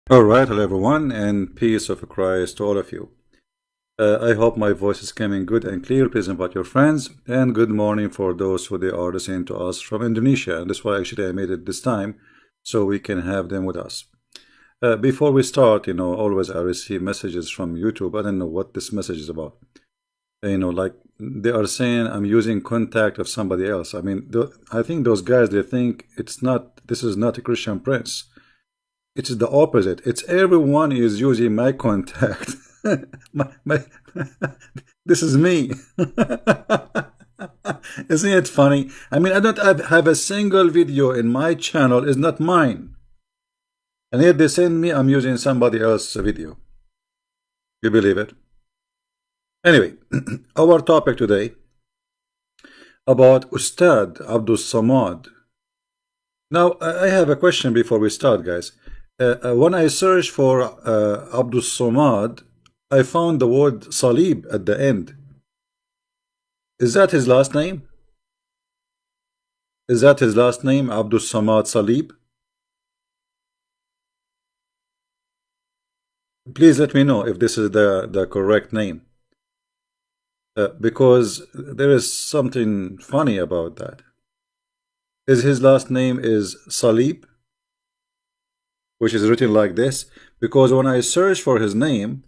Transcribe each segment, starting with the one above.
All right, hello everyone, and peace of Christ to all of you. I hope my voice is coming good and clear. Please invite your friends, and good morning for those who they are listening to us from Indonesia. And that's why actually I made it this time, so we can have them with us. Before we start, always I receive messages from YouTube. I don't know what this message is about. Like they are saying I'm using contact of somebody else. I mean, I think those guys, they think this is not a Christian prince. It's the opposite. It's everyone is using my contact. my this is me. Isn't it funny? I mean, I don't have a single video in my channel is not mine. And yet they send me I'm using somebody else's video. You believe it? Anyway, our topic today about Ustad Abdul Samad. Now, I have a question before we start, guys. When I search for Abdul Samad, I found the word Salib at the end. Is that his last name? Is that his last name, Abdul Samad Salib? Please let me know if this is the correct name. Because there is something funny about that. Is his last name is Salib? Which is written like this, because when I search for his name,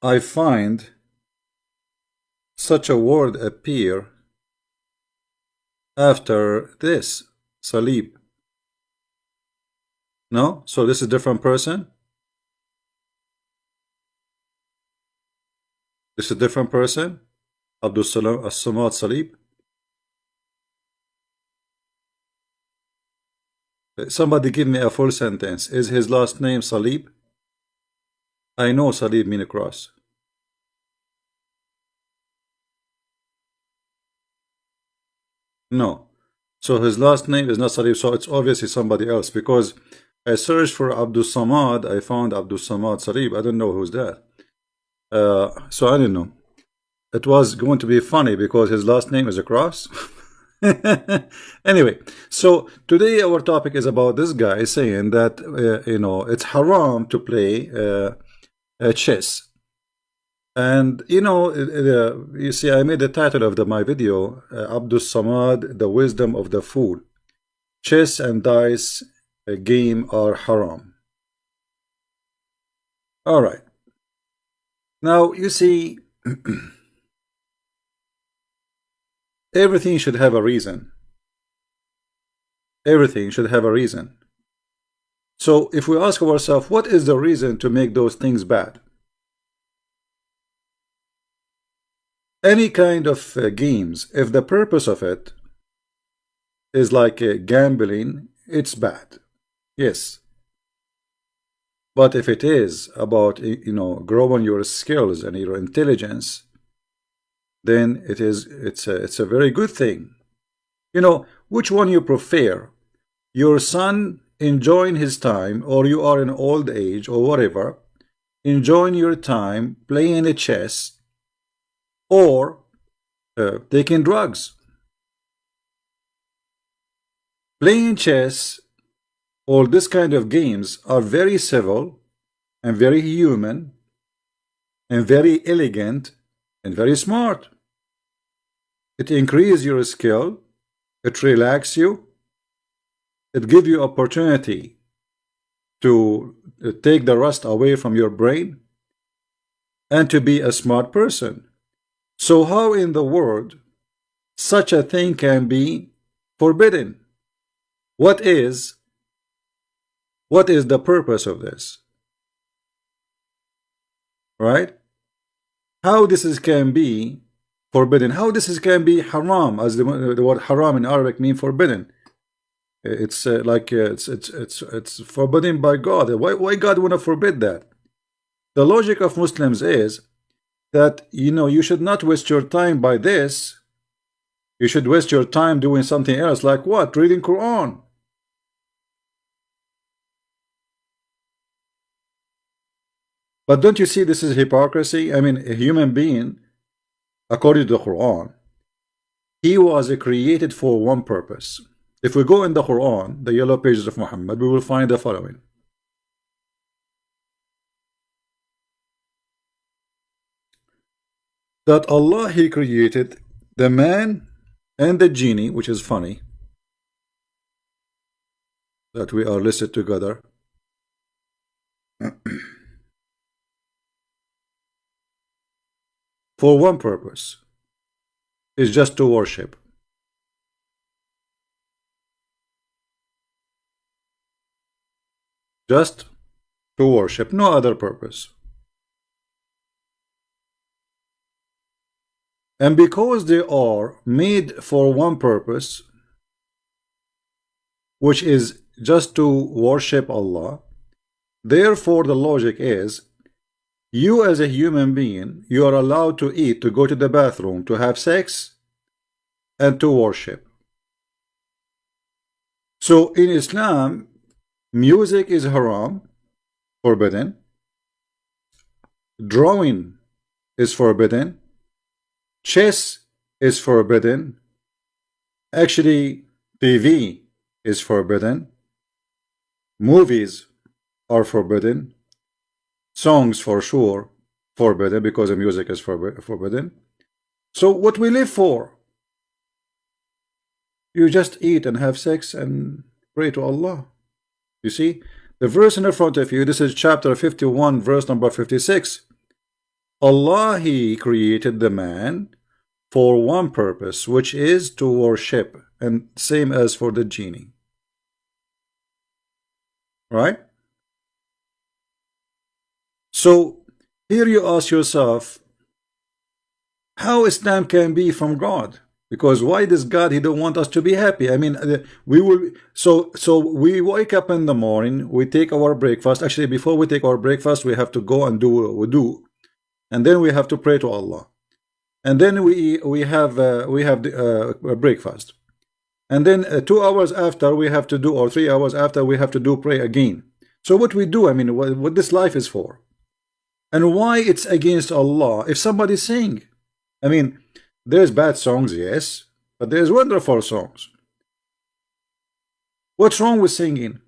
I find such a word appear after this, Salib. No? So this is a different person? This is a different person? Abdul Samad Salib? Somebody give me a full sentence. Is his last name Salib? I know Salib means cross. No. So his last name is not Salib, so it's obviously somebody else, because I searched for Abdul Samad, I found Abdul Samad Salib. I don't know who's that. So I don't know. It was going to be funny because his last name is a cross. Anyway, so today our topic is about this guy saying that it's haram to play chess. And you see, I made the title of my video, Abdul Samad, the wisdom of the fool. Chess and dice game are haram. All right. Now you see, everything should have a reason. Everything should have a reason. So if we ask ourselves, what is the reason to make those things bad? Any kind of games, if the purpose of it is like gambling, it's bad. Yes. But if it is about, growing your skills and your intelligence, then it's a very good thing. Which one you prefer? Your son enjoying his time, or you are in old age or whatever, enjoying your time playing a chess or taking drugs. Playing chess, all this kind of games are very civil and very human and very elegant and very smart. It increases your skill, it relaxes you, it gives you opportunity to take the rust away from your brain and to be a smart person. So how in the world such a thing can be forbidden? What is the purpose of this? Right? How this can be forbidden? How this can be haram? As the word haram in Arabic means forbidden. It's it's forbidden by God. Why God want to forbid that? The logic of Muslims is that you should not waste your time by this. You should waste your time doing something else, like what? Reading Quran. But don't you see this is hypocrisy? I mean, a human being, according to the Quran, he was created for one purpose. If we go in the Quran, the yellow pages of Muhammad, we will find the following. that Allah, He created the man and the genie, which is funny that we are listed together, for one purpose, is just to worship. Just to worship, no other purpose. And because they are made for one purpose, which is just to worship Allah, therefore the logic is, you as a human being, you are allowed to eat, to go to the bathroom, to have sex, and to worship. So in Islam, music is haram, forbidden. Drawing is forbidden. Chess is forbidden. Actually, TV is forbidden. Movies are forbidden. Songs for sure forbidden, because the music is forbidden. So what we live for? You just eat and have sex and pray to Allah. You see, the verse in front of you, this is chapter 51, verse number 56. Allah, He created the man for one purpose, which is to worship, and same as for the genie. Right? So here you ask yourself, how Islam can be from God? Because why does God, He don't want us to be happy? I mean, we will. So we wake up in the morning, we take our breakfast. Actually, before we take our breakfast, we have to go and do wudu, and then we have to pray to Allah, and then we have breakfast, and then 2 hours after we have to do, or 3 hours after we have to do pray again. So what we do? I mean, what this life is for, and why it's against Allah if somebody sing? I mean, there's bad songs, yes, but there's wonderful songs. What's wrong with singing?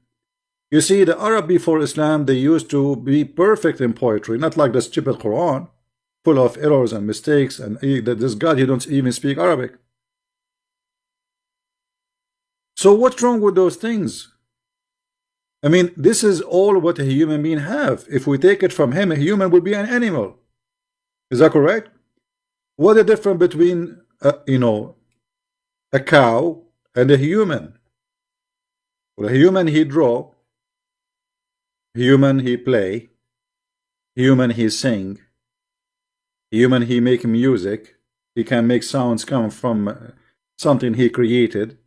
You see, the Arab before Islam, they used to be perfect in poetry, not like the stupid Quran, full of errors and mistakes, and this God, He don't even speak Arabic. So what's wrong with those things? I mean, this is all what a human being have. If we take it from him, a human would be an animal. Is that correct? What the difference between a cow and a human? Well, a human, he draw, human, he play, human, he sing, human, he make music, he can make sounds come from something he created.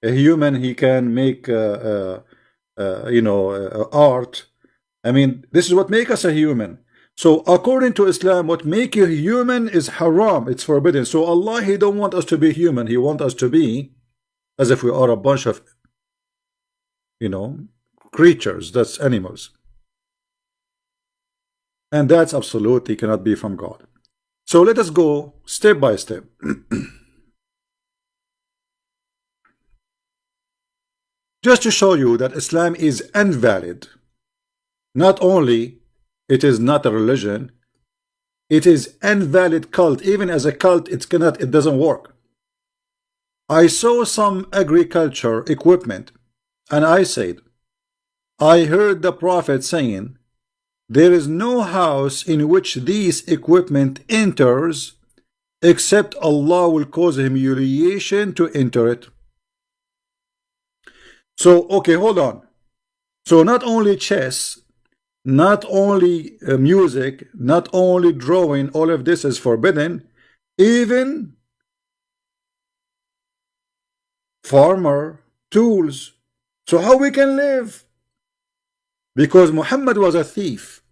A human, he can make art. I mean, this is what make us a human. So according to Islam, what make you human is haram, it's forbidden. So Allah, He don't want us to be human, He want us to be as if we are a bunch of creatures, that's animals. And that's absolutely cannot be from God. So let us go step by step. Just to show you that Islam is invalid. Not only it is not a religion, it is invalid cult. Even as a cult, it doesn't work. I saw some agriculture equipment, and I said, I heard the Prophet saying, there is no house in which these equipment enters except Allah will cause humiliation to enter it. So, okay, hold on. So not only chess, not only music, not only drawing, all of this is forbidden. Even farmer tools. So how we can live? Because Muhammad was a thief,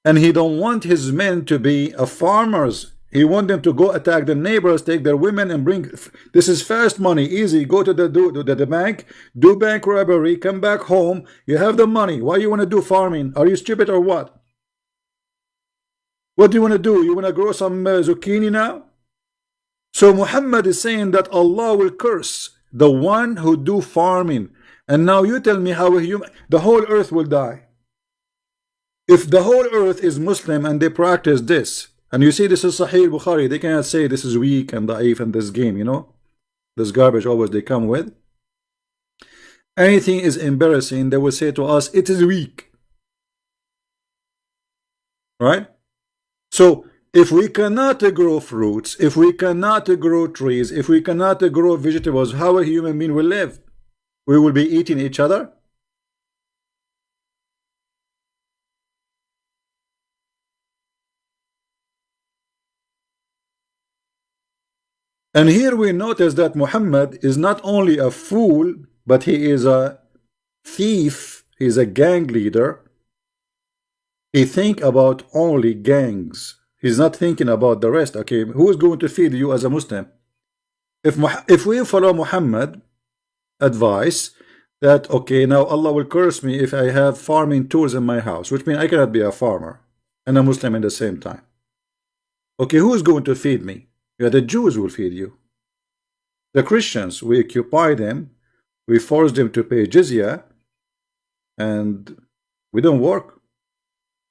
and he don't want his men to be farmers. He want them to go attack the neighbors, take their women, and bring. This is fast money, easy. Go to the bank, do bank robbery, come back home. You have the money. Why you want to do farming? Are you stupid or what? What do you want to do? You want to grow some zucchini now? So Muhammad is saying that Allah will curse the one who do farming. And now you tell me how the whole earth will die. If the whole earth is Muslim and they practice this, And you see, this is Sahih Bukhari. They cannot say this is weak and da'if and this game, this garbage always they come with. Anything is embarrassing, they will say to us, it is weak. Right? So, if we cannot grow fruits, if we cannot grow trees, if we cannot grow vegetables, how a human being will live? We will be eating each other? And here we notice that Muhammad is not only a fool, but he is a thief, he's a gang leader. He think about only gangs. He's not thinking about the rest. Okay, who is going to feed you as a Muslim? If we follow Muhammad advice that, okay, now Allah will curse me if I have farming tools in my house, which means I cannot be a farmer and a Muslim at the same time. Okay, who is going to feed me? Yeah, the Jews will feed you. The Christians, we occupy them, we force them to pay jizya, and we don't work.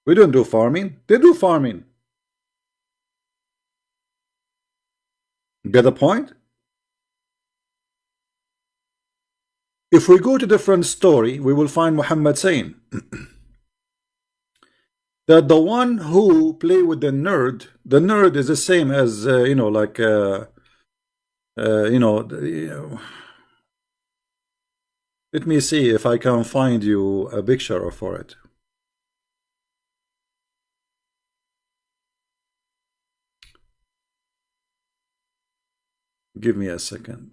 We don't do farming. They do farming. Get the point? If we go to different story, we will find Muhammad saying that the one who play with the nerd is the same as let me see if I can find you a picture for it. Give me a second.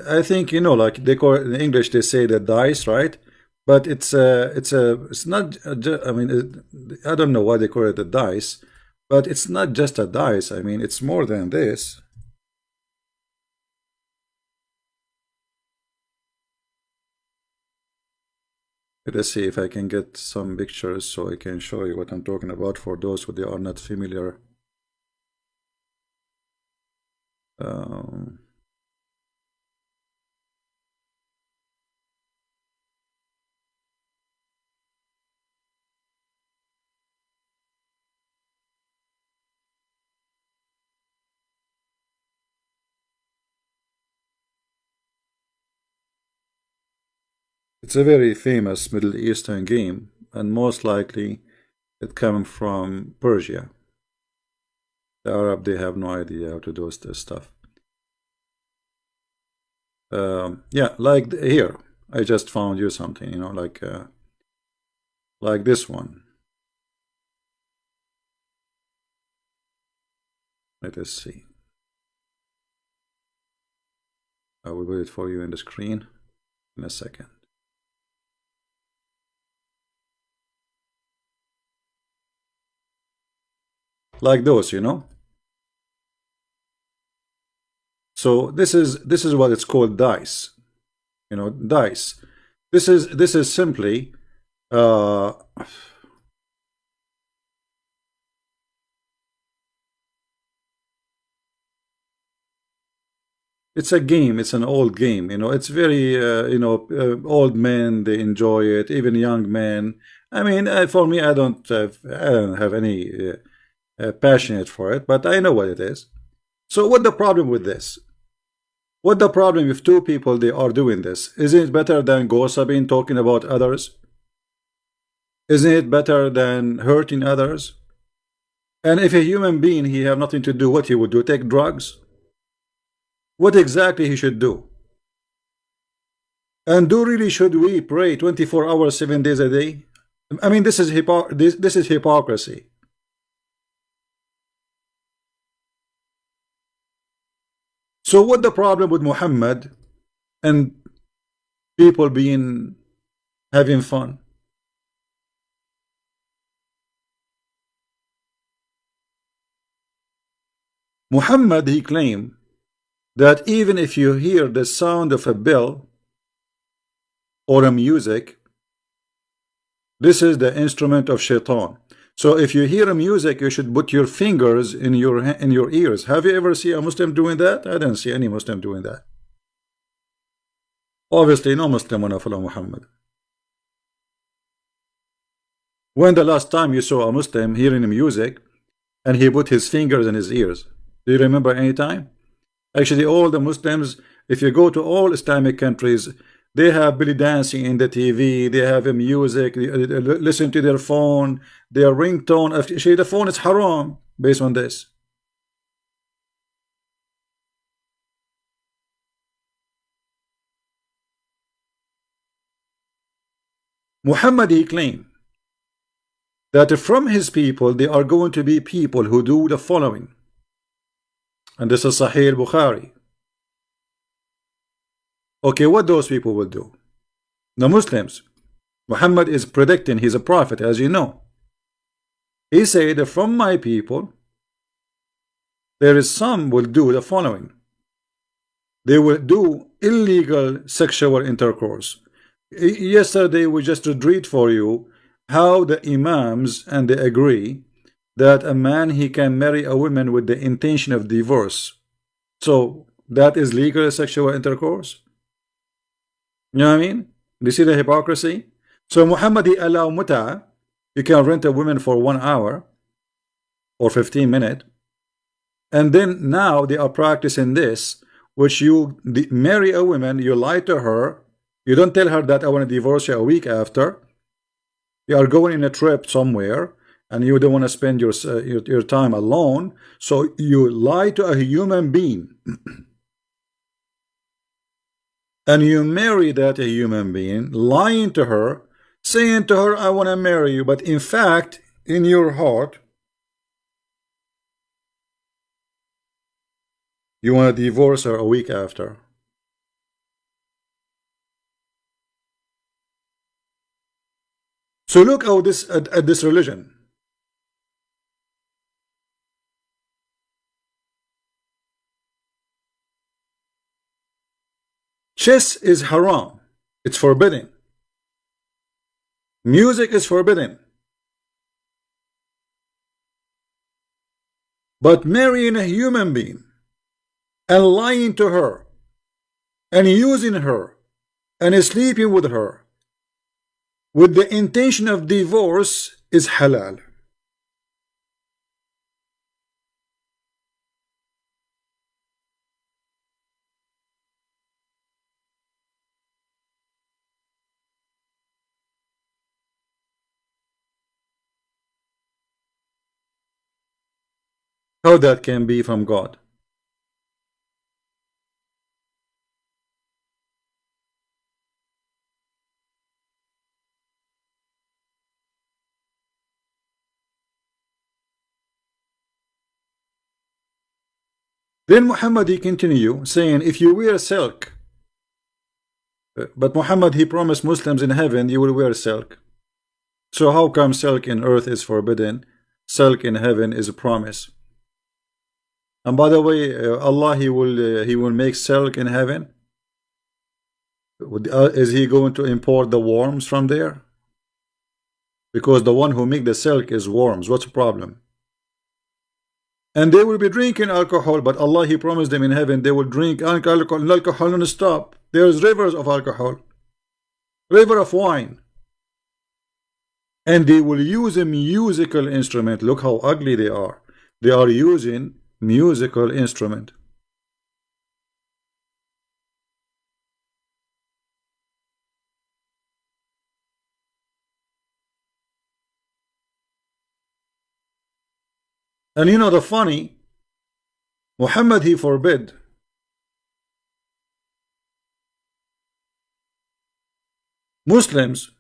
I think like they call it in English, they say the dice, right? But it's not. I mean, I don't know why they call it a dice, but it's not just a dice. I mean, it's more than this. Let's see if I can get some pictures so I can show you what I'm talking about for those who they are not familiar. It's a very famous Middle Eastern game, and most likely it comes from Persia. The Arab, they have no idea how to do this stuff. Yeah, like here, I just found you something, like this one. Let us see. I will put it for you in the screen in a second. Like those, So this is what it's called, dice. Dice. This is simply it's a game. It's an old game. It's very old men, they enjoy it. Even young men. I mean, for me, I don't have any passionate for it, but I know what it is. So what the problem with this? What the problem if two people they are doing this? Isn't it better than gossiping, talking about others? Isn't it better than hurting others? And if a human being he have nothing to do, what he would do? Take drugs? What exactly he should do? And do really should we pray 24 hours, 7 days a day? I mean, this is hypocrisy. So what the problem with Muhammad and people having fun? Muhammad, he claimed that even if you hear the sound of a bell or a music, this is the instrument of shaitan. So if you hear a music, you should put your fingers in your ears. Have you ever seen a Muslim doing that? I didn't see any Muslim doing that. Obviously, no Muslim wanna follow Muhammad. When the last time you saw a Muslim hearing music and he put his fingers in his ears? Do you remember any time? Actually, all the Muslims, if you go to all Islamic countries, they have belly dancing in the TV, they have a music, they listen to their phone, their ringtone. Actually, the phone is haram based on this. Muhammad, he claimed that from his people, they are going to be people who do the following. And this is Sahih Bukhari. Okay, what those people will do? The Muslims. Muhammad is predicting, he's a prophet, as you know. He said, from my people, there is some will do the following. They will do illegal sexual intercourse. Yesterday we just read for you how the imams and they agree that a man he can marry a woman with the intention of divorce. So that is legal sexual intercourse. You know what I mean? Do you see the hypocrisy? So Muhammad he allow muta. You can rent a woman for 1 hour or 15 minutes, and then now they are practicing this, which you marry a woman, you lie to her, you don't tell her that I want to divorce you a week after. You are going in a trip somewhere and you don't want to spend your time alone, so you lie to a human being and you marry that a human being, lying to her, saying to her I want to marry you, but in fact in your heart you want to divorce her a week after. So look how this at this religion. Chess is haram. It's forbidden. Music is forbidden. But marrying a human being and lying to her and using her and sleeping with her with the intention of divorce is halal. How that can be from God? Then Muhammad he continue saying, if you wear silk, but Muhammad he promised Muslims in heaven you will wear silk. So how come silk in earth is forbidden? Silk in heaven is a promise. And by the way, Allah he will make silk in heaven. Is he going to import the worms from there? Because the one who make the silk is worms. What's the problem? And they will be drinking alcohol, but Allah he promised them in heaven they will drink alcohol non-stop. There's rivers of alcohol, river of wine, and they will use a musical instrument. Look how ugly they are. They are using musical instrument. And you know the funny, Muhammad he forbid Muslims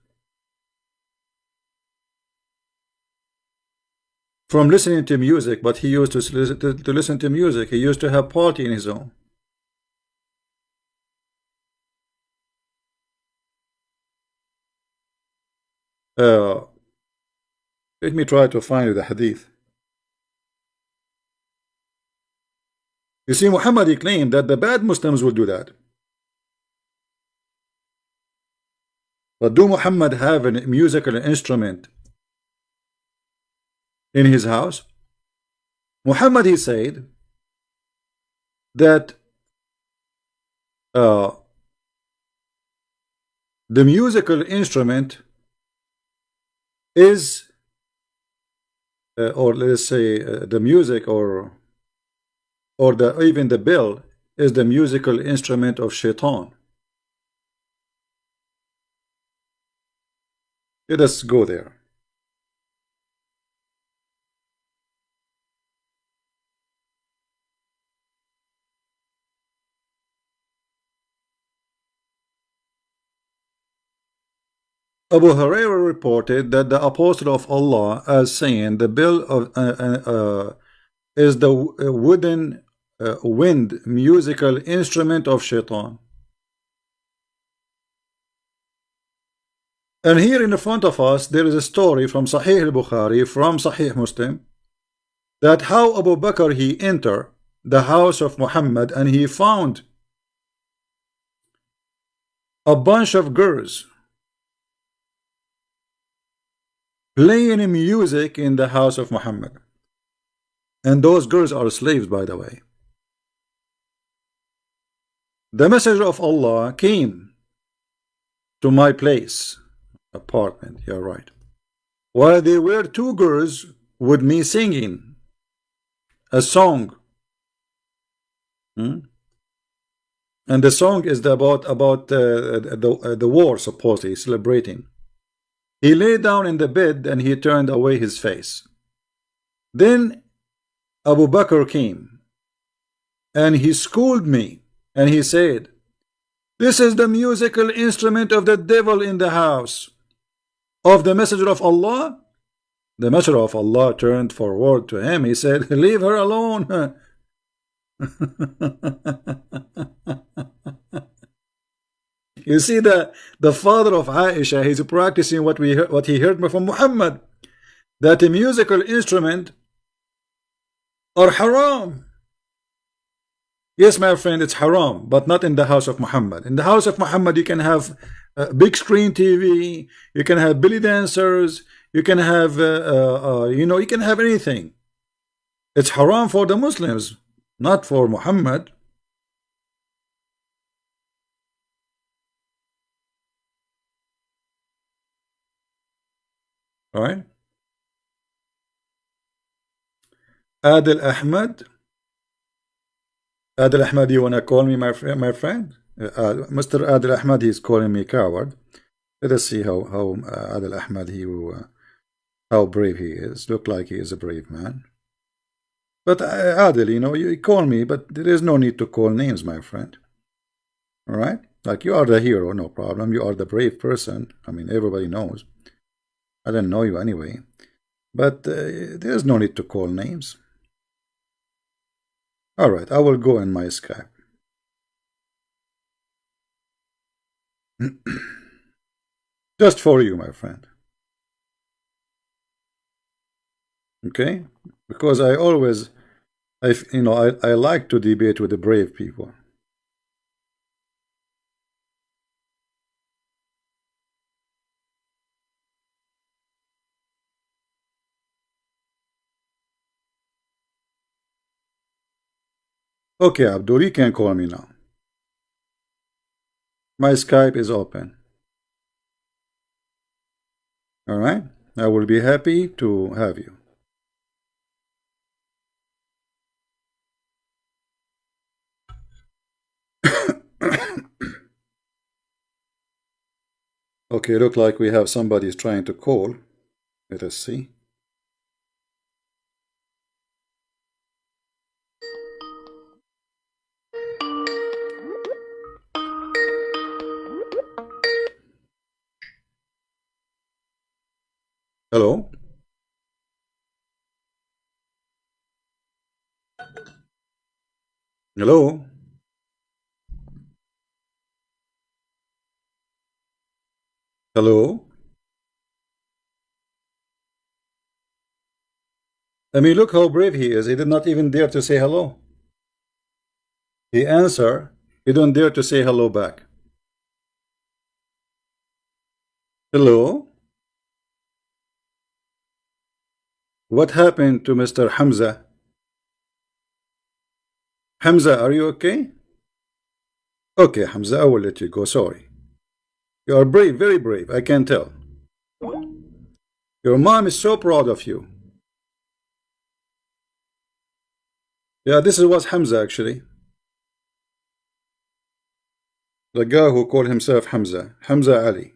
from listening to music, but he used to listen to music. He used to have party in his home. Let me try to find the hadith. You see, Muhammad he claimed that the bad Muslims will do that. But do Muhammad have a musical instrument in his house? Muhammad he said that the musical instrument is or let's say the music or the even the bell is the musical instrument of shaitan. Let us go there. Abu Hurairah reported that the Apostle of Allah as saying the bell of is the wooden wind musical instrument of shaitan. And here in front of us there is a story from Sahih al-Bukhari, from Sahih Muslim, that how Abu Bakr he entered the house of Muhammad and he found a bunch of girls playing music in the house of Muhammad. And those girls are slaves, by the way. The messenger of Allah came to my place, apartment, you're right, while there were two girls with me singing a song. And the song is about the war, supposedly celebrating. He lay down in the bed and he turned away his face. Then Abu Bakr came and he scolded me and he said, "This is the musical instrument of the devil in the house of the messenger of Allah." The messenger of Allah turned forward to him. He said, "Leave her alone." You see, the father of Aisha, he's practicing what he heard from Muhammad, that a musical instrument are haram. Yes, my friend, it's haram, but not in the house of Muhammad. In the house of Muhammad, you can have big screen TV, you can have belly dancers, you can have you can have anything. It's haram for the Muslims, not for Muhammad. All right. Adil Ahmed. Adil Ahmed, you wanna call me my friend? Mr. Adil Ahmed, he's calling me coward. Let us see how Adil Ahmed how brave he is. Look like he is a brave man. But Adil, you call me, but there is no need to call names, my friend. All right? Like, you are the hero, no problem. You are the brave person. I mean, everybody knows. I don't know you anyway. But there is no need to call names. All right, I will go in my Skype. Just for you, my friend. Okay? Because I always, I like to debate with the brave people. Okay, Abdul, you can call me now. My Skype is open. All right? I will be happy to have you. Okay, look like we have somebody's trying to call. Let us see. Hello? Hello? Hello? I mean, look how brave he is. He did not even dare to say hello. He answered. He don't dare to say hello back. Hello? What happened to Mr. Hamza? Hamza, are you okay? Okay, Hamza, I will let you go. Sorry. You are brave, very brave. I can tell. Your mom is so proud of you. Yeah, this was Hamza actually. The guy who called himself Hamza. Hamza Ali.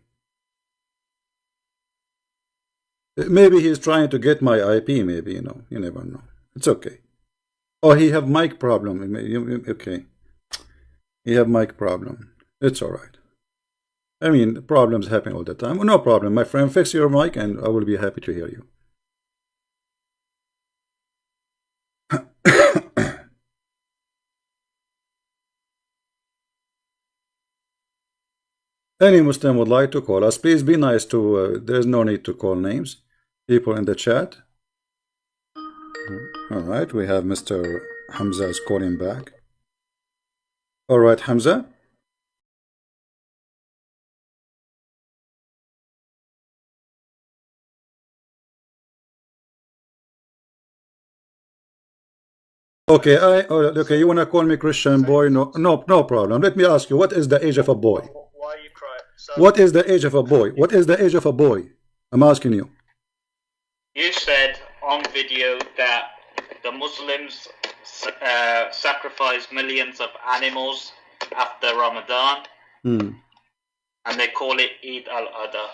Maybe he's trying to get my IP, maybe, you know. You never know. It's okay. Oh, he have mic problem. Okay. He have mic problem. It's alright. I mean, problems happen all the time. No problem, my friend. Fix your mic and I will be happy to hear you. Any Muslim would like to call us, please be nice to, there's no need to call names. People in the chat. Alright, we have Mr. Hamza is calling back. Alright, Hamza. Okay, okay, you wanna call me Christian boy? No problem. Let me ask you, what is the age of a boy? Why are you crying? So What is the age of a boy? What is the age of a boy? I'm asking you. you said on video that the Muslims sacrifice millions of animals after Ramadan, and they call it eid-ul-adha.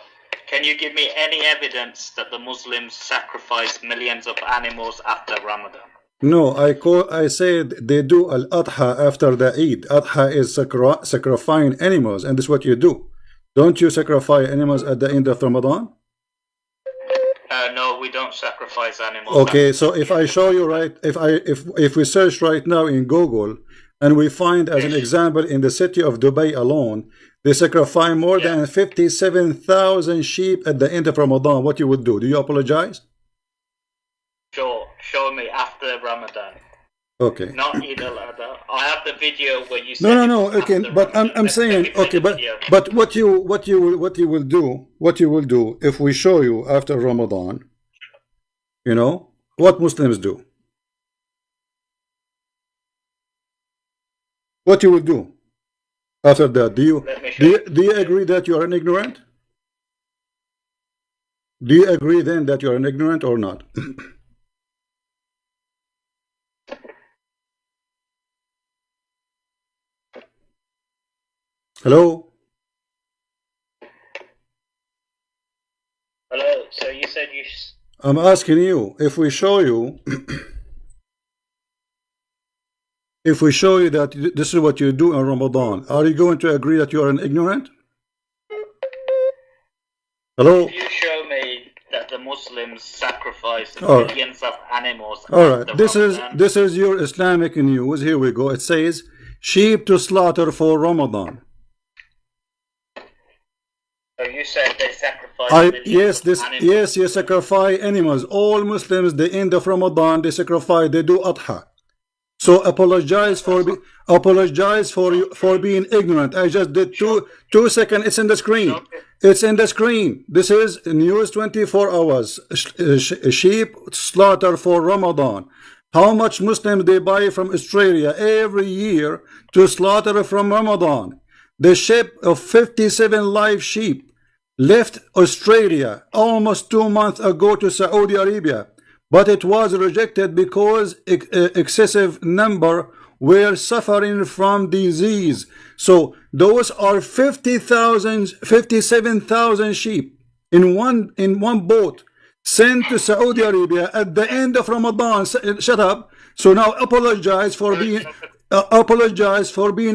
Can you give me any evidence that the Muslims sacrifice millions of animals after Ramadan? No, I said they do al-adha after the Eid. Adha is sacrificing animals, and this is what you do. Don't you sacrifice animals at the end of Ramadan? No, we don't sacrifice animals. Okay, so if I show you right, if we search right now in Google, and we find as an example in the city of Dubai alone, they sacrifice more than 57,000 sheep at the end of Ramadan, what you would do? Do you apologize? Sure, show me after Ramadan. Okay. Not eid-ul-adha. I have the video where you said No. Okay, but I'm saying okay, but what you will do if we show you after Ramadan, you know what Muslims do. What you will do after that? Do you agree that you are an ignorant? Do you agree then that you are an ignorant or not? Hello? Hello, so you said you... I'm asking you, if we show you if we show you that this is what you do in Ramadan, are you going to agree that you are an ignorant? Hello? If you show me that the Muslims sacrifice millions of animals... Alright, this is your Islamic news. Here we go. It says, sheep to slaughter for Ramadan. So you said they sacrifice yes, you sacrifice animals. All Muslims, the end of Ramadan, they sacrifice, they do adha. So apologize for being ignorant. I just did 2 seconds. It's in the screen. It's in the screen. This is news 24 hours. Sheep slaughter for Ramadan. How much Muslims they buy from Australia every year to slaughter from Ramadan? The ship of 57 live sheep left Australia almost 2 months ago to Saudi Arabia, but it was rejected because excessive number were suffering from disease. So those are 57,000 sheep in one boat sent to Saudi Arabia at the end of Ramadan. Shut up. So now apologize for being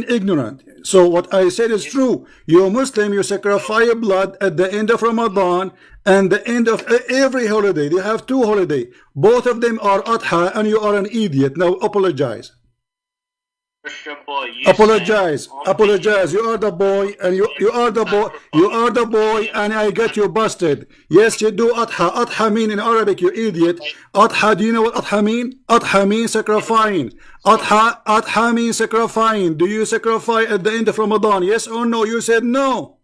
ignorant. So what I said is true. You're Muslim, you sacrifice blood at the end of Ramadan and the end of every holiday. They have 2 holidays. Both of them are Adha, and you are an idiot. Now apologize. Boy, apologize. You are the boy, and you are the boy, and I get you busted. Yes, you do Adha. Adha mean in Arabic, you idiot. Adha, do you know what Adha mean? Adha means sacrificing. Adha means sacrificing. Do you sacrifice at the end of Ramadan? Yes or no? You said no.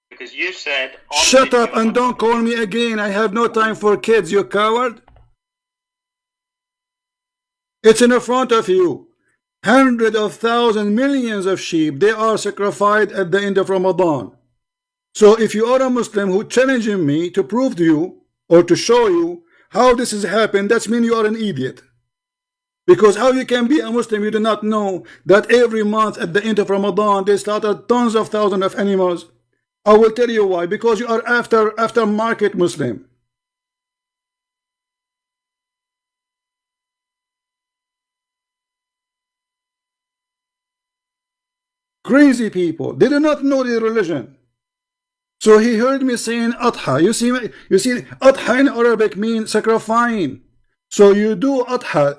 Because you said... Shut up and don't call me again. I have no time for kids, you coward. It's in front of you. Hundreds of thousands, millions of sheep, they are sacrificed at the end of Ramadan. So if you are a Muslim who challenging me to prove to you or to show you how this has happened, that means you are an idiot. Because how you can be a Muslim, you do not know that every month at the end of Ramadan they slaughter tons of thousands of animals. I will tell you why. Because you are after market Muslim. Crazy people. They do not know their religion. So he heard me saying adha. You see, adha in Arabic means sacrificing. So you do adha.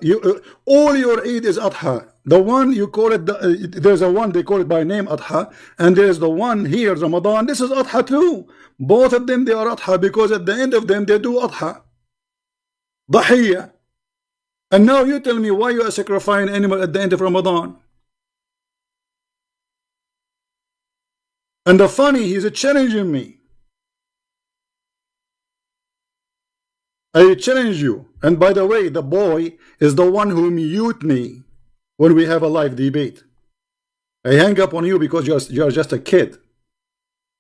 All your Eid is adha. The one you call it, there's a one they call it by name adha, and there's the one here Ramadan. This is adha too. Both of them they are adha because at the end of them they do adha. Dahiyya. And now you tell me why you are sacrificing animal at the end of Ramadan. And the funny, he's challenging me. I challenge you. And by the way, the boy is the one who mute me when we have a live debate. I hang up on you because you are just a kid.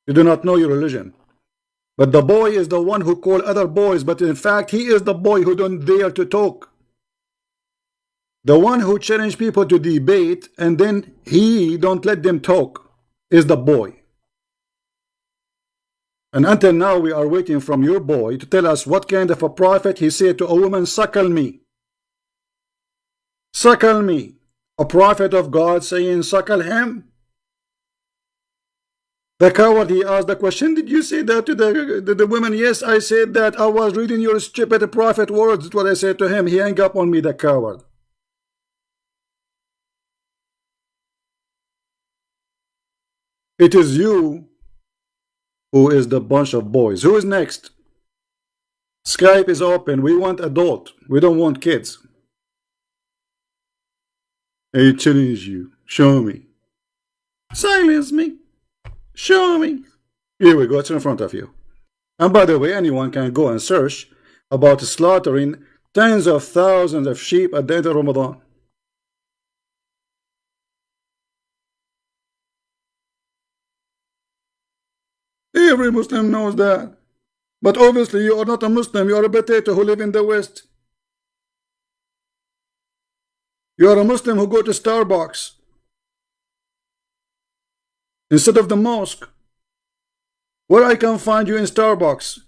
You do not know your religion. But the boy is the one who call other boys, but in fact he is the boy who don't dare to talk. The one who challenge people to debate and then he don't let them talk is the boy. And until now we are waiting from your boy to tell us what kind of a prophet he said to a woman, suckle me. Suckle me. A prophet of God saying suckle him? The coward, he asked the question, did you say that to the woman? Yes, I said that. I was reading your stupid prophet words. That's what I said to him. He hung up on me, the coward. It is you who is the bunch of boys. Who is next? Skype is open. We want adult. We don't want kids. I challenge you. Show me. Silence me. Show me. Here we go. It's in front of you. And by the way, anyone can go and search about slaughtering tens of thousands of sheep at the end of Ramadan. Every Muslim knows that. But obviously you are not a Muslim. You are a potato who live in the West. You are a Muslim who go to Starbucks instead of the mosque. Where I can find you in Starbucks?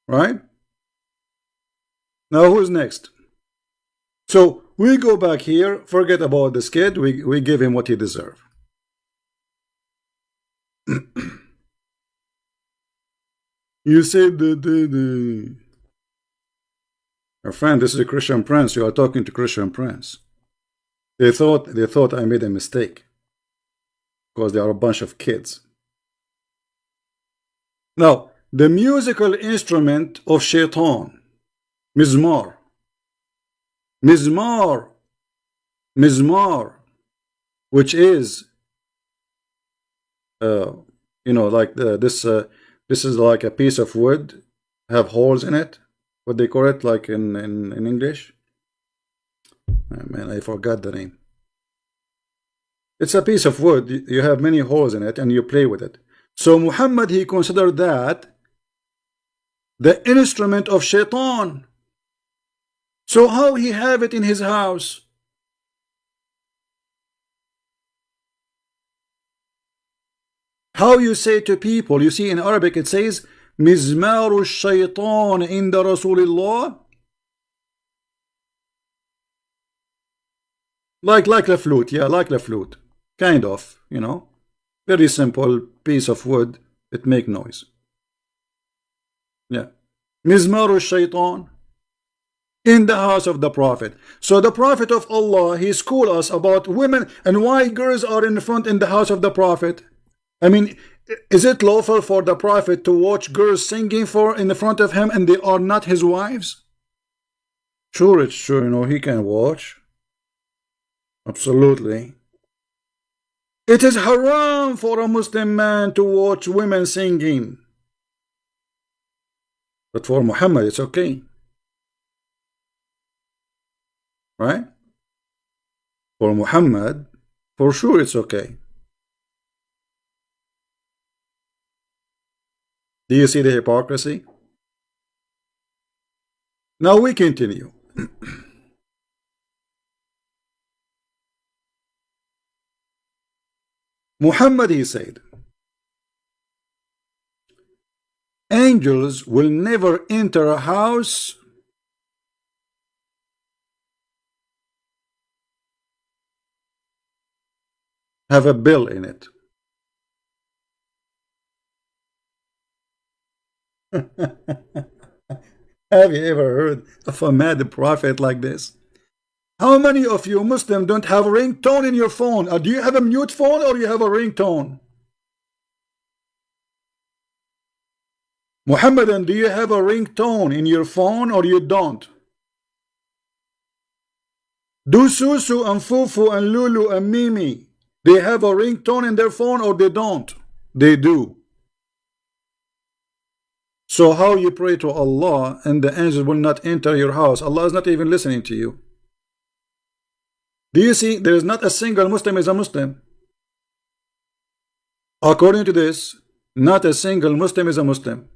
Right? Now who's next? So we go back here, forget about this kid, we give him what he deserves. You said my friend, this is a Christian prince. You are talking to Christian prince. They thought I made a mistake because they are a bunch of kids. Now, the musical instrument of shaitan, mizmar, which is you know, like this is like a piece of wood, have holes in it. What they call it, like in English? Oh, man, I forgot the name. It's a piece of wood. You have many holes in it, and you play with it. So Muhammad, he considered that the instrument of shaitan. So how he have it in his house? How you say to people, you see in Arabic it says Mizmaru shaitan inda Rasulillah. Like the flute, yeah, like the flute. Kind of, you know. Very simple piece of wood, it make noise. Yeah. Mizmaru shaitan in the house of the Prophet. So the Prophet of Allah, he schooled us about women and why girls are in front in the house of the Prophet. I mean, is it lawful for the Prophet to watch girls singing in the front of him and they are not his wives? Sure, it's true, you know, he can watch. Absolutely. It is haram for a Muslim man to watch women singing. But for Muhammad, it's okay. Right? For Muhammad, for sure it's okay. Do you see the hypocrisy? Now we continue. Muhammad, he said, angels will never enter a house have a bill in it. Have you ever heard of a mad prophet like this? How many of you Muslims don't have a ringtone in your phone? Do you have a mute phone or you have a ringtone? Muhammadan, do you have a ringtone in your phone or you don't? Do Susu and Fufu and Lulu and Mimi, they have a ringtone in their phone or they don't? They do. So how you pray to Allah and the angels will not enter your house? Allah is not even listening to you. Do you see? There is not a single Muslim is a Muslim. According to this, not a single Muslim is a Muslim.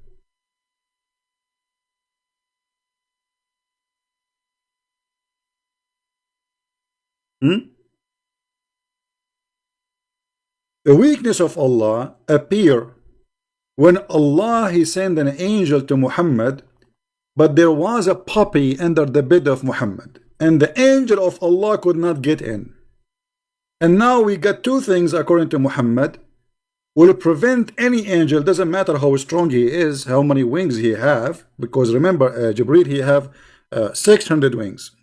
The weakness of Allah appear when Allah he sent an angel to Muhammad, but there was a puppy under the bed of Muhammad, and the angel of Allah could not get in. And now we got two things according to Muhammad will prevent any angel, doesn't matter how strong he is, how many wings he have, because remember Jibreel he have 600 wings.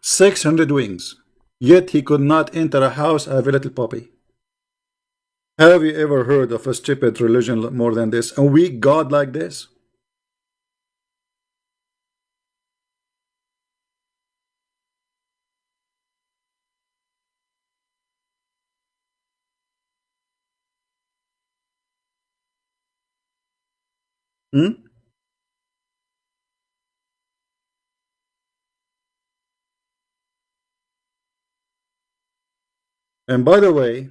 600 wings, yet he could not enter a house of a little puppy. Have you ever heard of a stupid religion more than this? A weak God like this? And by the way,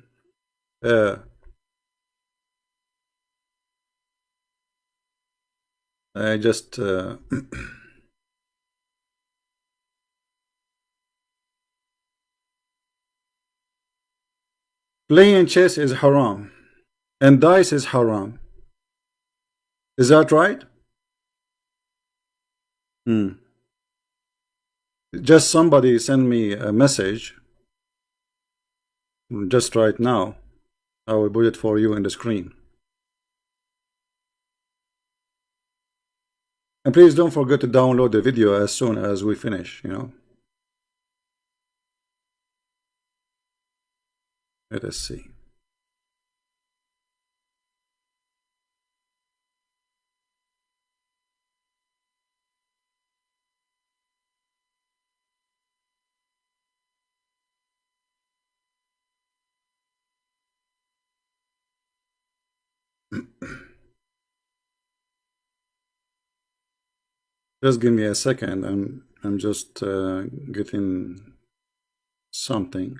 I just playing chess is haram and dice is haram. Is that right? Just somebody send me a message just right now. I will put it for you in the screen. And please don't forget to download the video as soon as we finish, you know. Let us see. Just give me a second. I'm just getting something.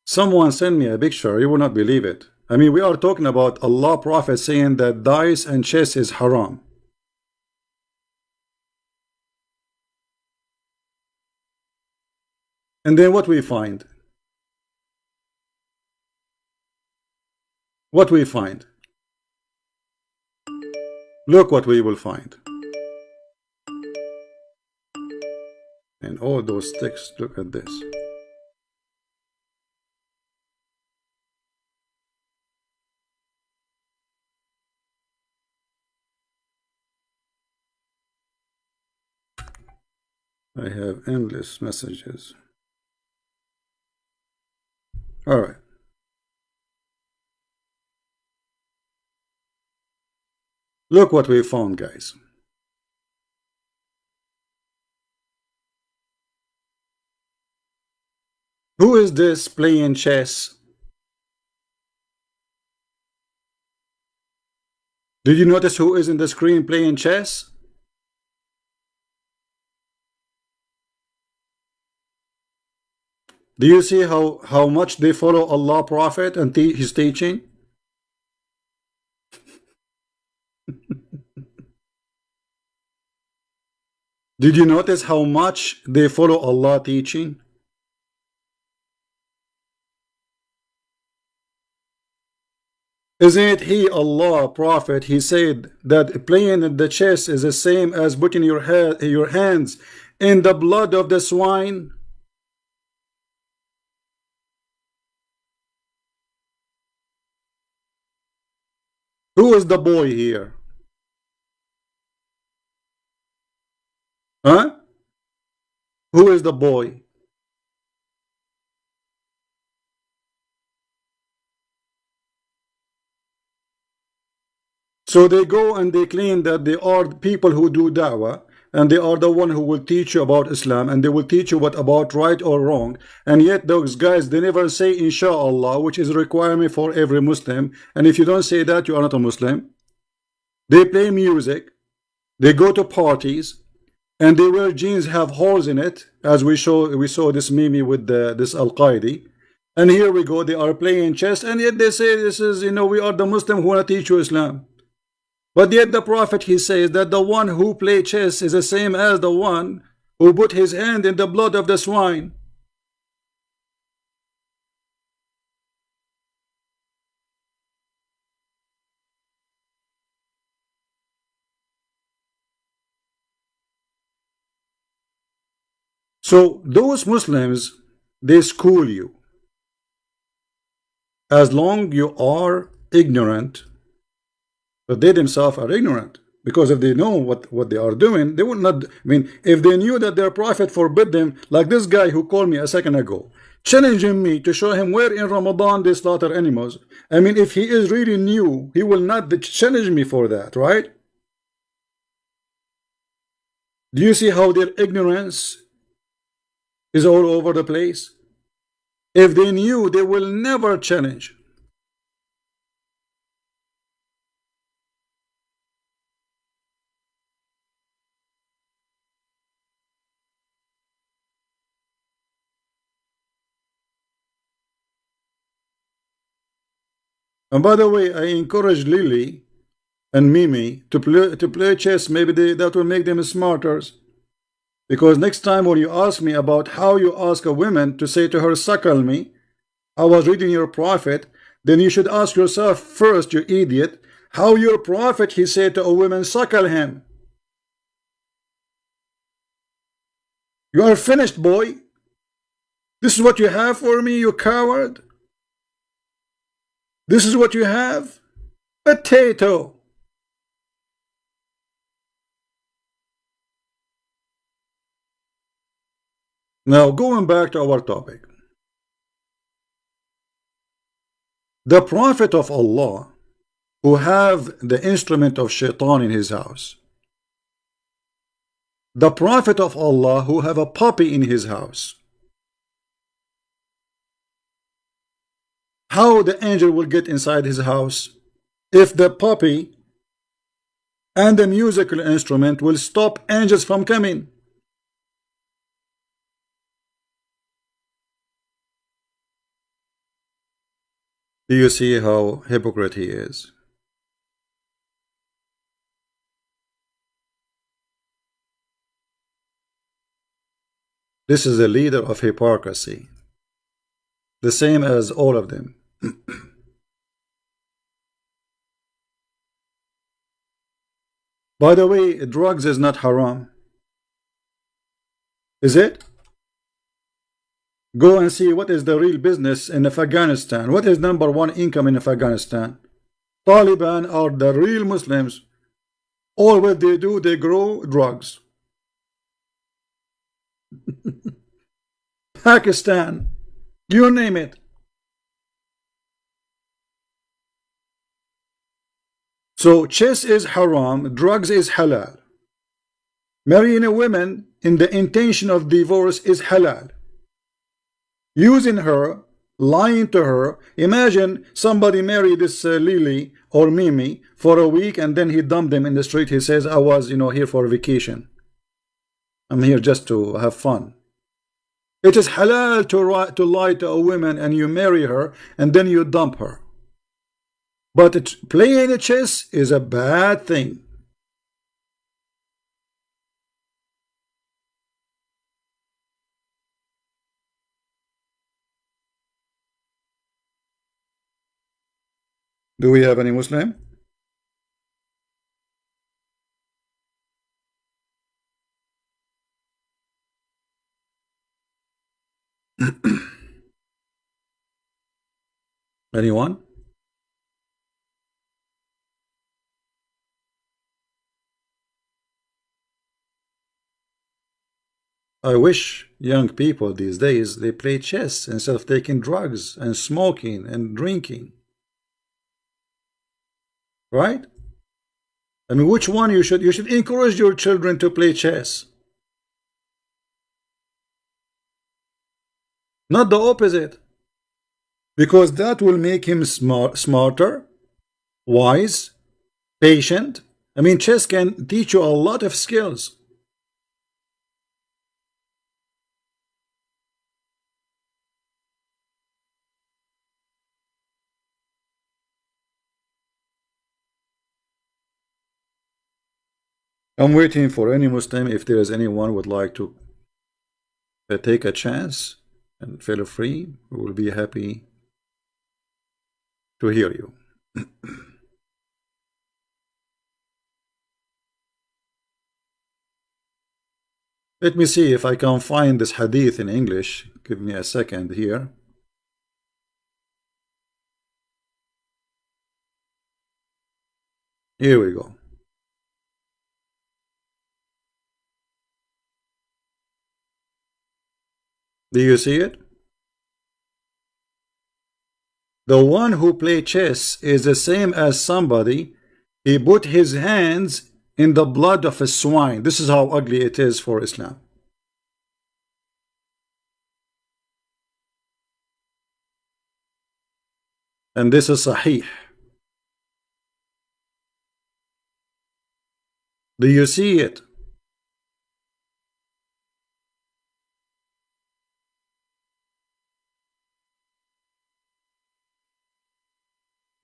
Someone sent me a picture. You will not believe it. I mean, we are talking about Allah Prophet saying that dice and chess is haram. And then what we find? What we find? Look what we will find. And all those sticks, look at this. I have endless messages. All right. Look what we found, guys. Who is this playing chess? Did you notice who is in the screen playing chess? Do you see how much they follow Allah Prophet and his teaching? Did you notice how much they follow Allah teaching? Isn't he Allah Prophet? He said that playing the chess is the same as putting your hands in the blood of the swine. Who is the boy here? Huh? Who is the boy? So they go and they claim that they are the people who do da'wah, and they are the one who will teach you about Islam, and they will teach you what about right or wrong. And yet those guys, they never say inshallah, which is a requirement for every Muslim. And if you don't say that, you are not a Muslim. They play music, they go to parties, and they wear jeans have holes in it, as we saw this meme with this Al-Qaeda. And here we go, they are playing chess, and yet they say this is, we are the Muslim who want to teach you Islam. But yet the Prophet, he says that the one who play chess is the same as the one who put his hand in the blood of the swine. So those Muslims, they school you. As long you are ignorant, but they themselves are ignorant. Because if they know what they are doing, they would not. I mean, if they knew that their Prophet forbid them, like this guy who called me a second ago, challenging me to show him where in Ramadan they slaughter animals. I mean, if he is really new, he will not challenge me for that, right? Do you see how their ignorance is all over the place? If they knew, they will never challenge. And by the way, I encourage Lily and Mimi to play chess. Maybe that will make them smarter. Because next time when you ask me about how you ask a woman to say to her, suckle me, I was reading your Prophet, then you should ask yourself first, you idiot, how your Prophet, he said to a woman, suckle him. You are finished, boy. This is what you have for me, you coward. This is what you have? Potato. Now, going back to our topic. The Prophet of Allah, who have the instrument of shaitan in his house. The Prophet of Allah, who have a puppy in his house. How the angel will get inside his house if the puppy and the musical instrument will stop angels from coming? Do you see how hypocrite he is? This is a leader of hypocrisy, the same as all of them. By the way, drugs is not haram. Is it? Go and see what is the real business in Afghanistan. What is number one income in Afghanistan? Taliban are the real Muslims. All what they do, they grow drugs. Pakistan, you name it. So chess is haram, drugs is halal. Marrying a woman in the intention of divorce is halal. using her, lying to her. Imagine somebody married this Lily or Mimi for a week, and then he dumped them in the street. He says, I was, here for a vacation. I'm here just to have fun. It is halal to lie to a woman, and you marry her and then you dump her. But playing chess is a bad thing. Do we have any Muslim? Anyone? I wish young people these days they play chess instead of taking drugs and smoking and drinking. Right? I mean, which one you should encourage your children to play chess. Not the opposite. Because that will make him smarter, wise, patient. I mean, chess can teach you a lot of skills. I'm waiting for any Muslim. If there is anyone would like to take a chance and feel free, we will be happy to hear you. Let me see if I can find this hadith in English. Give me a second here. Here we go. Do you see it? The one who play chess is the same as somebody he put his hands in the blood of a swine. This is how ugly it is for Islam. And this is Sahih. Do you see it?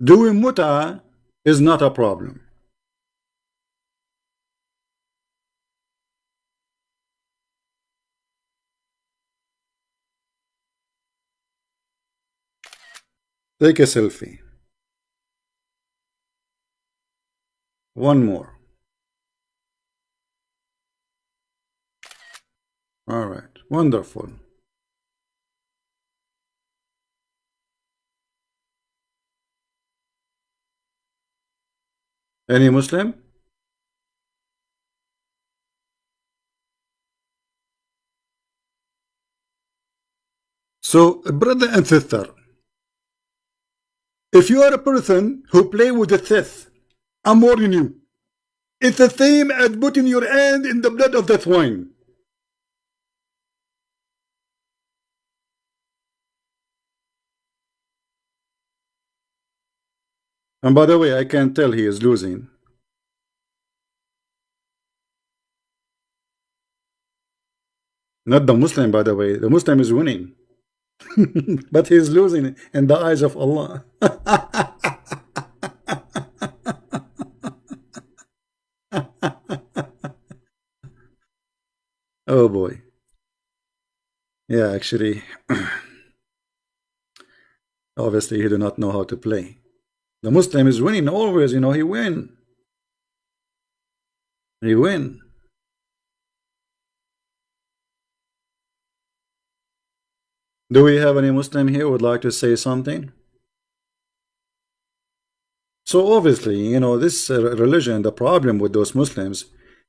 Doing muta is not a problem. Take a selfie. One more. All right. Wonderful. Any Muslim? So, brother and sister, if you are a person who play with the thief, I'm warning you. It's the same as putting your hand in the blood of the swine. And by the way, I can tell he is losing. Not the Muslim, by the way. The Muslim is winning. But he is losing in the eyes of Allah. Oh boy. Yeah, actually, obviously he do not know how to play. The Muslim is winning always, he win. He win. Do we have any Muslim here who would like to say something? So obviously, this religion, the problem with those Muslims,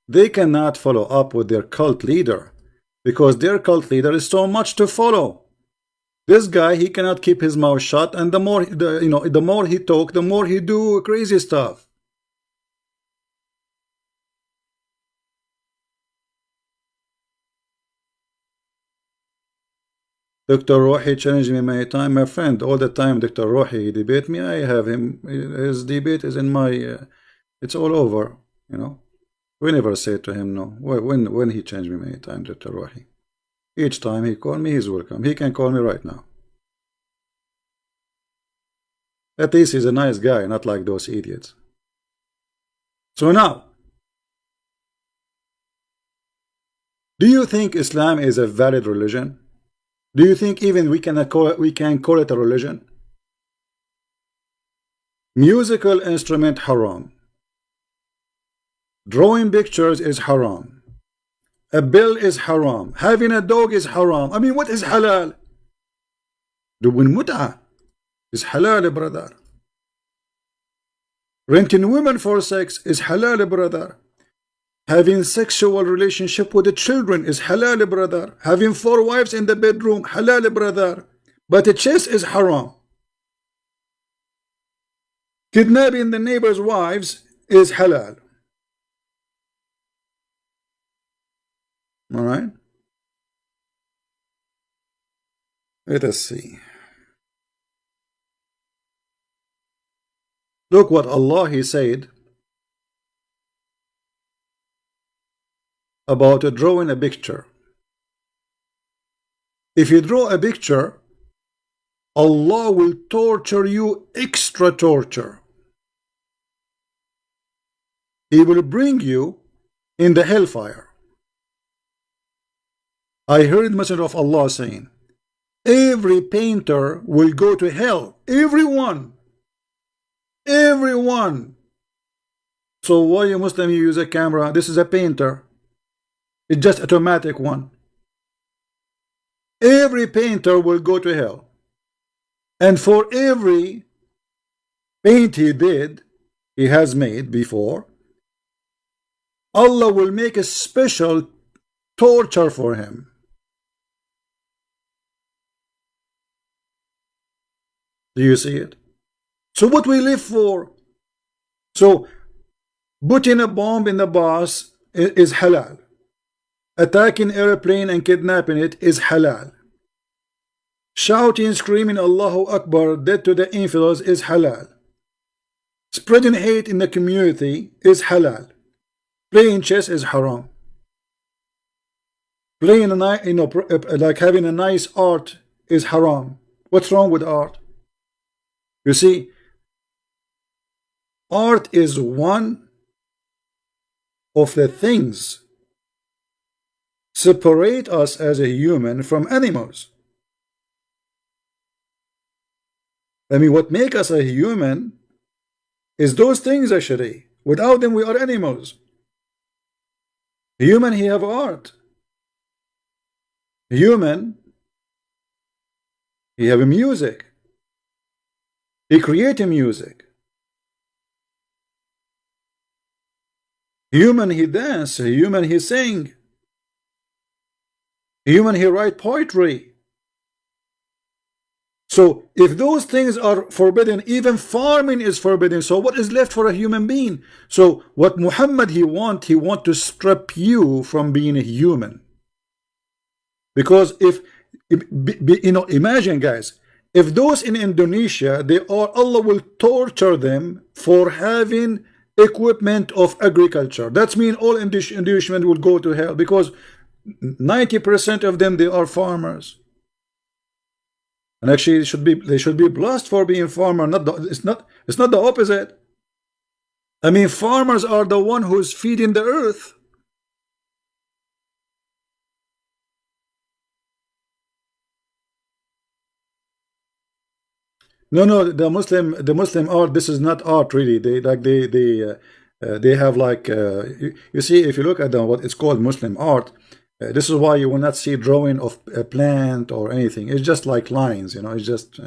they cannot follow up with their cult leader because their cult leader is so much to follow. This guy, he cannot keep his mouth shut, and the more he talk, the more he do crazy stuff. Dr. Rohi challenged me many times. My friend, all the time Dr. Rohi debate me. I have him. His debate is in my. It's all over. You know. We never say to him no. When he changed me many times, Dr. Rohi. Each time he called me, he's welcome. He can call me right now. At least he's a nice guy, not like those idiots. So now, do you think Islam is a valid religion? Do you think even we can call it a religion? Musical instrument haram. Drawing pictures is haram. A bill is haram. Having a dog is haram. I mean, what is halal? Doing mut'ah is halal, brother. Renting women for sex is halal, brother. Having sexual relationship with the children is halal, brother. Having 4 wives in the bedroom, halal, brother. But the chess is haram. Kidnapping the neighbor's wives is halal. All right. Let us see. Look what Allah He said about drawing a picture. If you draw a picture, Allah will torture you extra torture. He will bring you in the hellfire. I heard Messenger of Allah saying, every painter will go to hell. Everyone. Everyone. So why you Muslim you use a camera? This is a painter. It's just automatic one. Every painter will go to hell. And for every paint he has made before, Allah will make a special torture for him. Do you see it? So what we live for? So putting a bomb in the bus is halal. Attacking airplane and kidnapping it is halal. Shouting, screaming Allahu Akbar, dead to the infidels is halal. Spreading hate in the community is halal. Playing chess is haram. Playing like having a nice art is haram. What's wrong with art? You see, art is one of the things separate us as a human from animals. I mean, what make us a human is those things actually. Without them, we are animals. Human, he have art. Human, he have a music. He create a music. Human, he dance. Human, he sing. Human, he write poetry. So if those things are forbidden, even farming is forbidden. So what is left for a human being? So what Muhammad he want to strip you from being a human. Because if you know, imagine guys, if those in Indonesia, Allah will torture them for having equipment of agriculture. That means all Indonesians will go to hell, because 90% of them, they are farmers. And actually they should be blessed for being farmer. It's not the opposite. I mean, farmers are the one who's feeding the earth. No, the Muslim art, this is not art really. They have like you see, if you look at what it's called Muslim art, this is why you will not see drawing of a plant or anything. It's just like lines, you know. It's just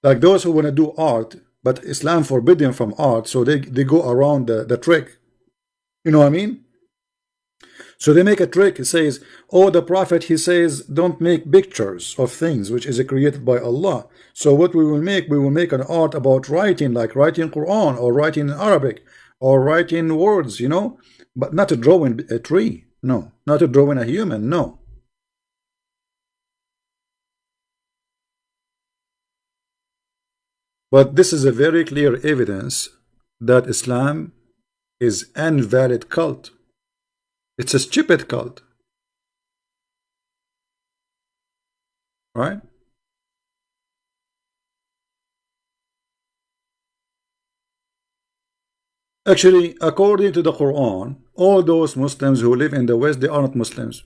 like those who want to do art, but Islam forbidden from art, so they go around the trick. You know what I mean? So they make a trick. It says, oh, the Prophet, he says, don't make pictures of things which is created by Allah. So what we will make an art about writing, like writing Quran or writing in Arabic or writing words, you know, but not drawing a tree. No, not drawing a human. No. But this is a very clear evidence that Islam is an invalid cult. It's a stupid cult, right? Actually, according to the Quran, all those Muslims who live in the West, they are not Muslims.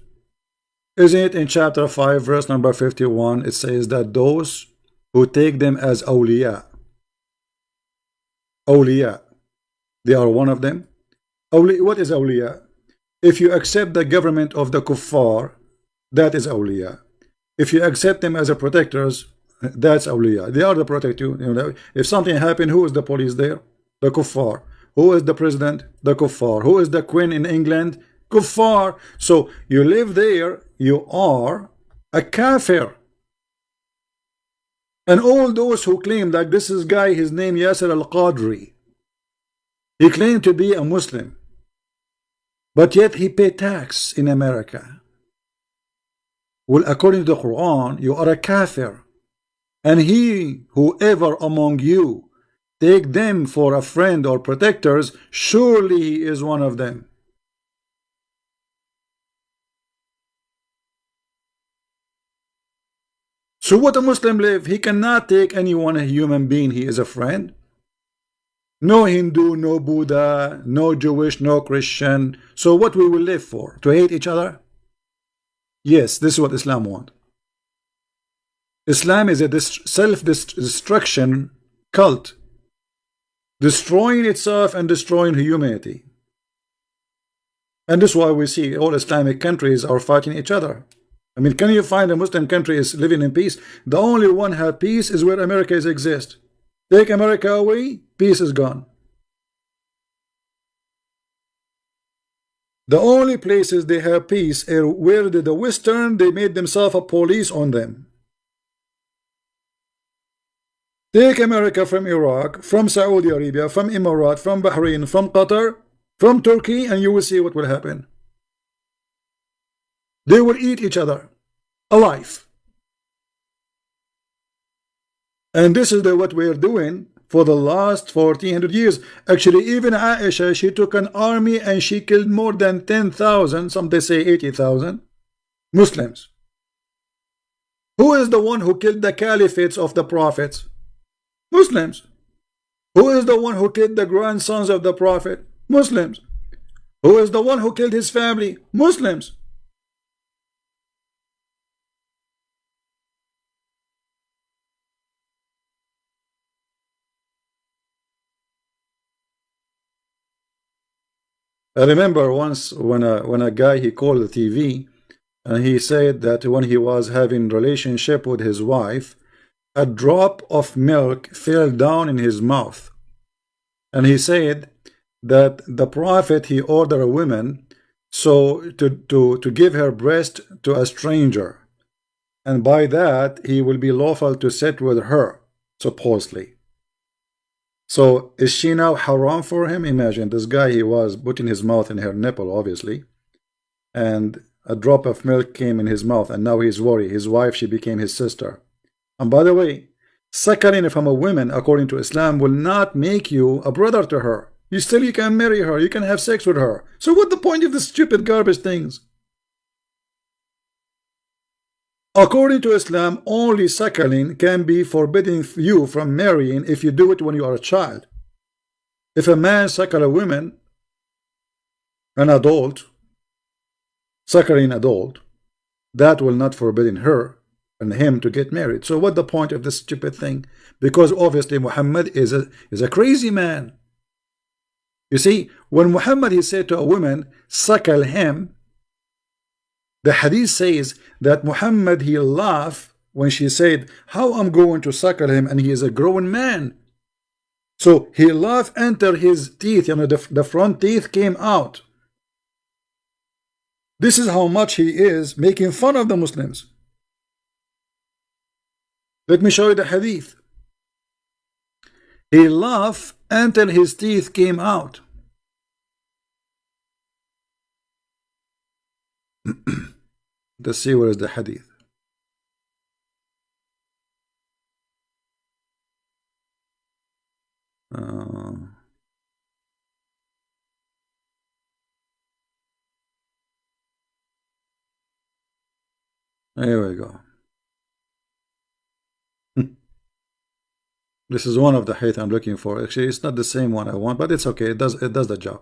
Isn't it in chapter 5, verse number 51, it says that those who take them as awliya, they are one of them. What is awliya? If you accept the government of the kuffar, that is awliya. If you accept them as a protectors, that's awliya. They are the protector. You know, if something happened, who is the police there? The kuffar. Who is the president? The kuffar. Who is the queen in England? Kuffar. So you live there, you are a kafir. And all those who claim, like this is guy, his name Yasser al-Qadri, he claimed to be a Muslim, but yet he paid tax in America. Well, according to the Quran, you are a kafir. And whoever among you take them for a friend or protectors, surely he is one of them. So what a Muslim live? He cannot take anyone, a human being, he is a friend. No Hindu, no Buddha, no Jewish, no Christian. So what we will live for? To hate each other? Yes, this is what Islam wants. Islam is a self-destruction cult, destroying itself and destroying humanity. And this is why we see all Islamic countries are fighting each other. I mean, can you find a Muslim country is living in peace? The only one have peace is where America exists. Take America away, peace is gone. The only places they have peace are where the Western, they made themselves a police on them. Take America from Iraq, from Saudi Arabia, from Emirates, from Bahrain, from Qatar, from Turkey, and you will see what will happen. They will eat each other alive. And this is what we are doing for the last 1400 years. Actually, even Aisha, she took an army and she killed more than 10,000, some they say 80,000 Muslims. Who is the one who killed the caliphates of the prophets? Muslims. Who is the one who killed the grandsons of the prophet? Muslims. Who is the one who killed his family? Muslims. I remember once when a guy, he called the TV and he said that when he was having relationship with his wife, a drop of milk fell down in his mouth. And he said that the prophet, he ordered a woman to give her breast to a stranger, and by that he will be lawful to sit with her, supposedly. So is she now haram for him? Imagine this guy, he was putting his mouth in her nipple, obviously, and a drop of milk came in his mouth, and now he's worried. His wife, she became his sister. And by the way, suckling from a woman, according to Islam, will not make you a brother to her. You can marry her, you can have sex with her. So what the point of the stupid garbage things? According to Islam, only suckling can be forbidden you from marrying if you do it when you are a child. If a man suckle a woman, an adult, suckling adult, that will not forbidden her and him to get married. So what the point of this stupid thing? Because obviously Muhammad is a crazy man. You see, when Muhammad, he said to a woman, suckle him, the hadith says that Muhammad, he laughed when she said, how I'm going to suckle him, and he is a grown man. So he laughed, enter his teeth, you know, the front teeth came out. This is how much he is making fun of the Muslims. Let me show you the hadith. He laughed until his teeth came out. Let's see where is the hadith. Here we go. This is one of the hate I'm looking for. Actually, it's not the same one I want, but it's okay. It does the job.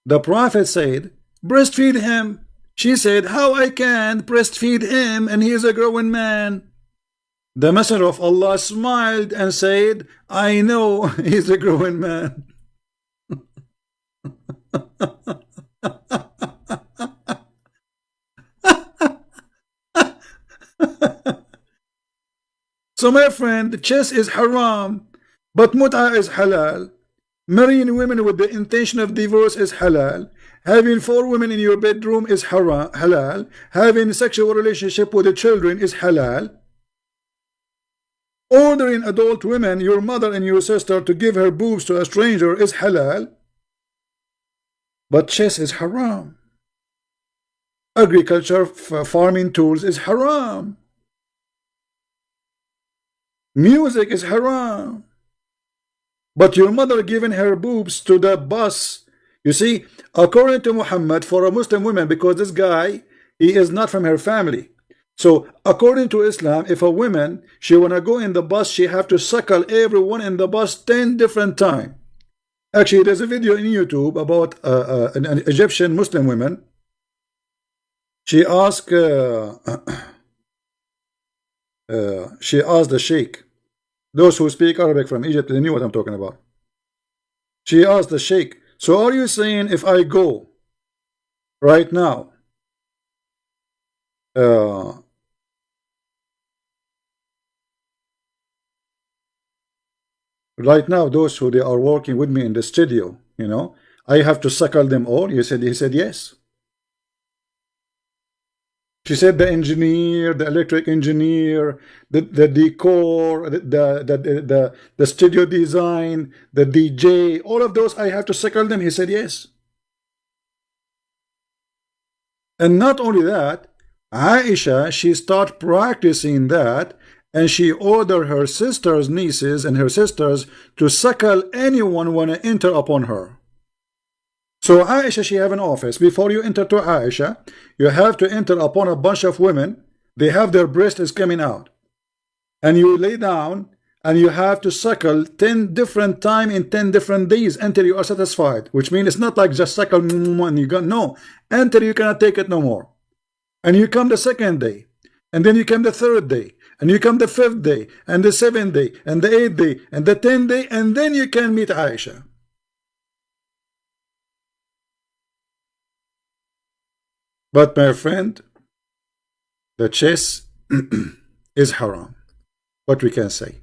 The Prophet said, breastfeed him. She said, how I can breastfeed him and he is a growing man. The Messenger of Allah smiled and said, I know he's a growing man. So my friend, chess is haram, but mut'a is halal. Marrying women with the intention of divorce is halal. Having 4 women in your bedroom is halal. Having sexual relationship with the children is halal. Ordering adult women, your mother and your sister, to give her boobs to a stranger is halal. But chess is haram. Agriculture, farming tools is haram. Music is haram. But your mother giving her boobs to the bus, you see, according to Muhammad, for a Muslim woman, because this guy, he is not from her family. So according to Islam, if a woman, she wanna go in the bus, she have to suckle everyone in the bus 10 different times. Actually, there's a video in YouTube about an Egyptian Muslim woman. She asked the sheikh. Those who speak Arabic from Egypt, they knew what I'm talking about. She asked the sheikh, so are you saying if I go right now, those who they are working with me in the studio, you know, I have to suckle them all? He said yes. She said the engineer, the electric engineer, the decor, the studio design, the DJ, all of those I have to suckle them. He said yes. And not only that, Aisha, she started practicing that, and she ordered her sisters, nieces, and her sisters to suckle anyone want to enter upon her. So Aisha, she have an office. Before you enter to Aisha, you have to enter upon a bunch of women. They have their breast is coming out. And you lay down and you have to suckle 10 different times in 10 different days until you are satisfied. Which means it's not like just suckle and you go, no, until you cannot take it no more. And you come the 2nd day, and then you come the 3rd day, and you come the 5th day, and the 7th day, and the 8th day, and the 10th day, and then you can meet Aisha. But my friend, the chess is haram. What we can say?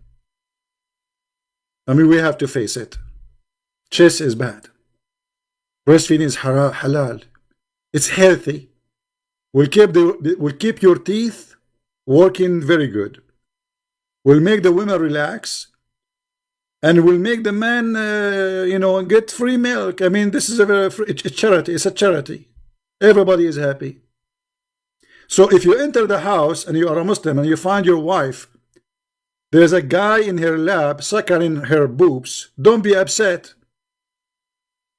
I mean, we have to face it. Chess is bad. Breastfeeding is halal. It's healthy. Will keep your teeth working very good. Will make the women relax, and will make the man, you know, get free milk. I mean, this is a charity. It's a charity. Everybody is happy. So if you enter the house and you are a Muslim and you find your wife, there's a guy in her lap suckling her boobs, don't be upset.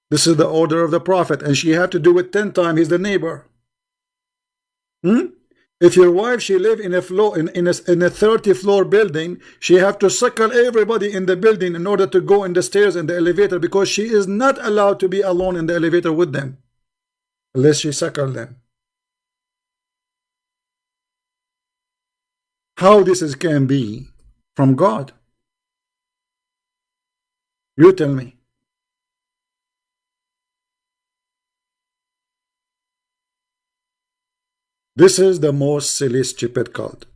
This is the order of the Prophet, and she have to do it 10 times. He's the neighbor. If your wife, she live in a 30 floor building, she have to suckle everybody in the building in order to go in the stairs and the elevator, because she is not allowed to be alone in the elevator with them unless she suckle them. How this can be from God? You tell me. This is the most silly, stupid cult.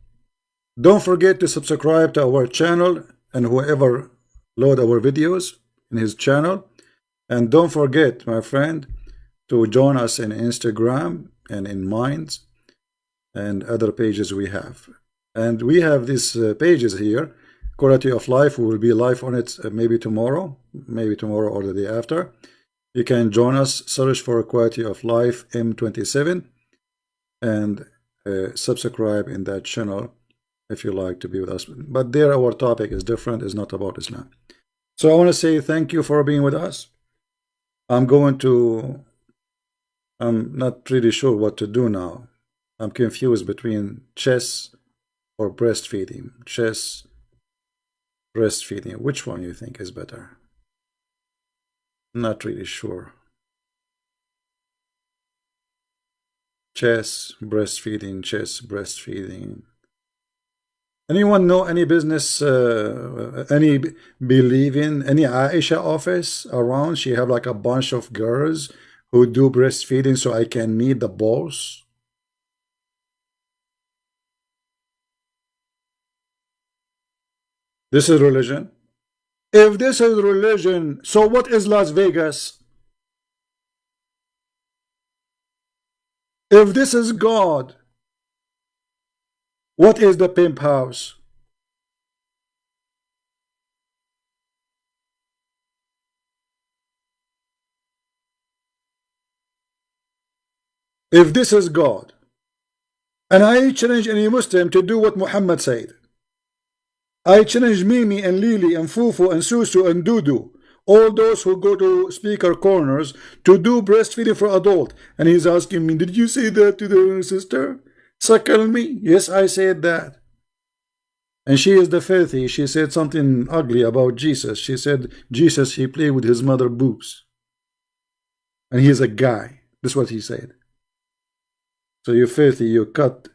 Don't forget to subscribe to our channel, and whoever load our videos in his channel. And don't forget, my friend, to join us in Instagram and in Minds and other pages we have. And we have these pages here. Quality of Life, we will be live on it maybe tomorrow or the day after. You can join us, search for Quality of Life M27, and subscribe in that channel if you like to be with us. But there our topic is different, it's not about Islam. So I want to say thank you for being with us. I'm not really sure what to do now. I'm confused between chess or breastfeeding. Chess, breastfeeding. Which one you think is better? Not really sure. Chess, breastfeeding, chess, breastfeeding. Anyone know any business, any believe in any Aisha office around? She have like a bunch of girls who do breastfeeding so I can meet the boss. This is religion. If this is religion, so what is Las Vegas? If this is God, what is the pimp house? If this is God, and I challenge any Muslim to do what Muhammad said. I challenge Mimi and Lily and Fufu and Susu and Dudu, all those who go to speaker corners, to do breastfeeding for adult. And he's asking me, did you say that to the sister? Suckle me? Yes, I said that. And she is the filthy. She said something ugly about Jesus. She said, Jesus, he played with his mother boobs. And he's a guy. That's what he said. So you filthy, you cut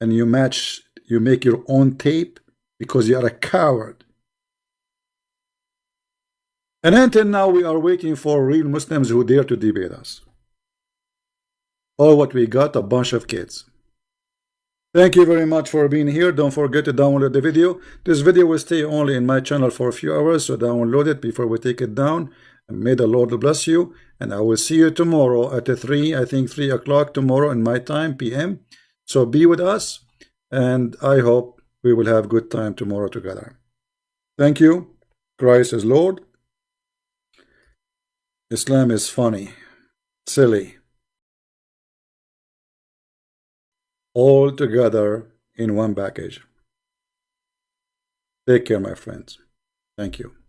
and you match, you make your own tape because you are a coward. And until now, we are waiting for real Muslims who dare to debate us. All what we got, a bunch of kids. Thank you very much for being here. Don't forget to download the video. This video will stay only in my channel for a few hours, so download it before we take it down. And may the Lord bless you. And I will see you tomorrow at 3, I think 3 o'clock tomorrow in my time, PM. So be with us. And I hope we will have good time tomorrow together. Thank you. Christ is Lord. Islam is funny, silly, all together in one package. Take care, my friends. Thank you.